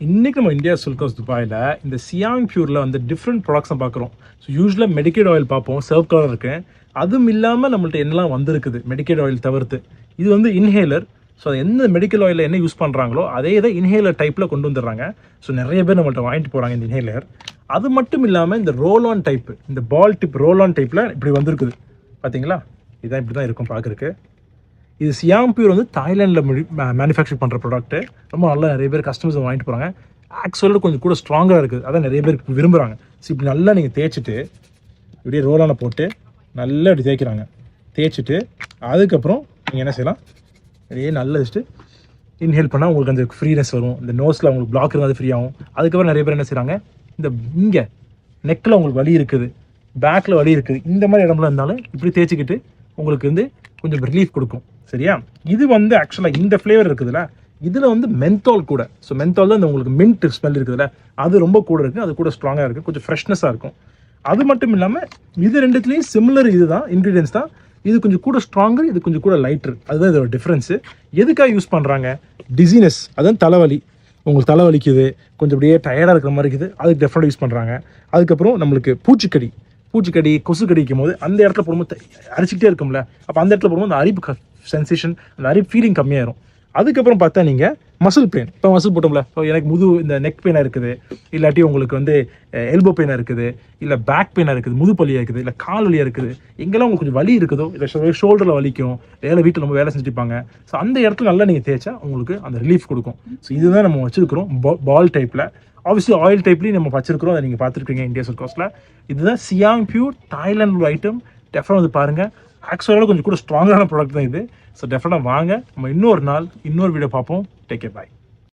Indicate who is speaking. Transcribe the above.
Speaker 1: இன்றைக்கி நம்ம India silk house துபாயில் இந்த சியாங் பியூரில் வந்து டிஃப்ரெண்ட் ப்ராடக்ட்ஸை பார்க்குறோம். ஸோ யூஸ்வலாக மெடிக்கேட் ஆயில் பார்ப்போம், சர்வ் கலர் இருக்கு. அதுவும் இல்லாமல் நம்மள்ட்ட என்னெல்லாம் வந்திருக்குது மெடிக்கேட் ஆயில் தவிர்த்து. இது வந்து இன்ஹேலர். ஸோ எந்த மெடிக்கல் ஆயிலில் என்ன யூஸ் பண்ணுறாங்களோ அதே இதை இன்ஹேலர் டைப்பில் கொண்டு வந்துடுறாங்க. ஸோ நிறைய பேர் நம்மள்ட்ட வாங்கிட்டு போகிறாங்க இந்த இன்ஹேலர். அது மட்டும் இல்லாமல் இந்த ரோல் ஆன் டைப்பு, இந்த பால் டிப் ரோல் ஆன் டைப்பில் இப்படி வந்திருக்குது பார்த்தீங்களா. இதுதான் இப்படி தான் இருக்கும் பார்க்குறக்கு. இது சியாங் பியூர் வந்து தாய்லாண்டில் மேனுஃபேக்சர் பண்ணுற ப்ராடக்ட்டு. ரொம்ப நல்லா நிறைய பேர் கஸ்டமர்ஸ் வாங்கிட்டு போகிறாங்க. ஆக்சுவலாக கொஞ்சம் கூட ஸ்ட்ராங்காக இருக்குது, அதான் நிறைய பேர் விரும்புகிறாங்க. ஸோ இப்படி நல்லா நீங்கள் தேய்ச்சிட்டு இப்படியே ரோலான போட்டு நல்லா இப்படி தேய்க்கிறாங்க. தேய்ச்சிட்டு அதுக்கப்புறம் நீங்கள் என்ன செய்யலாம், அப்படியே நல்லா வச்சுட்டு இன்ஹேல் பண்ணால் உங்களுக்கு அந்த ஃப்ரீனஸ் வரும். இந்த நோஸில் உங்களுக்கு பிளாக் இருந்தால் அது ஃப்ரீ ஆகும். அதுக்கப்புறம் நிறைய பேர் என்ன செய்கிறாங்க, இந்த இங்கே நெக்கில் உங்களுக்கு வலி இருக்குது, பேக்கில் வலி இருக்குது, இந்த மாதிரி இடம்லாம் இருந்தாலும் இப்படி தேய்ச்சிக்கிட்டு உங்களுக்கு வந்து கொஞ்சம் ரிலீஃப் கொடுக்கும். சரியா. இது வந்து ஆக்சுவலாக இந்த ஃப்ளேவர் இருக்குதுல்ல, இதில் வந்து மென்தால் கூட. ஸோ மென்தால் தான் இந்த உங்களுக்கு மின்ட் ஸ்மெல் இருக்குதுல்ல, அது ரொம்ப கூட இருக்குது, அது கூட ஸ்ட்ராங்காக இருக்குது, கொஞ்சம் ஃப்ரெஷ்னஸாக இருக்கும். அது மட்டும் இல்லாமல் இது ரெண்டுத்துலேயும் சிமிலர் இதுதான், இன்க்ரீடியன்ஸ் தான். இது கொஞ்சம் கூட ஸ்ட்ராங்கர், இது கொஞ்சம் கூட லைட்டர். அதுதான் இதோட டிஃப்ரென்ஸு. எதுக்காக யூஸ் பண்ணுறாங்க, டிசீனஸ், அதான் தலைவலி, உங்களுக்கு தலைவலிக்குது, கொஞ்சம் அப்படியே டயர்டாக இருக்கிற மாதிரி இருக்குது, அதுக்கு டெஃபினட்டாக யூஸ் பண்ணுறாங்க. அதுக்கப்புறம் நம்மளுக்கு பூச்சிக்கடி கொசு கடிக்கும் போது அந்த இடத்துல போடும்போது அரிச்சிக்கிட்டே இருக்கும்ல, அப்போ அந்த இடத்துல போடும்போது அந்த அரிப்பு சென்சேஷன், அந்த அரிப்பு ஃபீலிங் கம்மியாயிரும். அதுக்கப்புறம் பார்த்தா நீங்கள் மசில் பெயின், இப்போ மசில் போட்டோம்ல, இப்போ எனக்கு இந்த நெக் பெயினாக இருக்குது, இல்லாட்டி உங்களுக்கு வந்து எல்போ பெயினாக இருக்குது, இல்லை பேக் பெயினாக இருக்குது, முதுப்பலியாக இருக்குது, இல்லை கால் வலியாக இருக்குது, எங்கெல்லாம் உங்களுக்கு கொஞ்சம் வலி இருக்குதோ, இல்லை ஷோல்டரில் வலிக்கும், வீட்டில் ரொம்ப வேலை செஞ்சுருப்பாங்க. ஸோ அந்த இடத்துல நல்லா நீங்கள் தேய்ச்சா உங்களுக்கு அந்த ரிலீஃப் கொடுக்கும். ஸோ இதுதான் நம்ம வச்சுருக்கிறோம் பால் டைப்பில். ஆப்வியஸ்லி ஆயில் டைப்லேயும் நம்ம வச்சிருக்கிறோம், அதை நீங்கள் பார்த்துருக்கீங்க இந்தியா சில்க் ஹவுஸில். இதுதான் சியாங் பியூர் தாய்லாந்து ஐட்டம். டெஃபினட்டாக வந்து பாருங்கள். ஆக்சுவலாக கொஞ்சம் கூட ஸ்ட்ராங்கான ப்ராடக்ட் தான் இது. ஸோ டெஃபினட்டாக வாங்க. நம்ம இன்னொரு நாள் இன்னொரு வீடியோ பார்ப்போம். டேக் கேர், பாய்.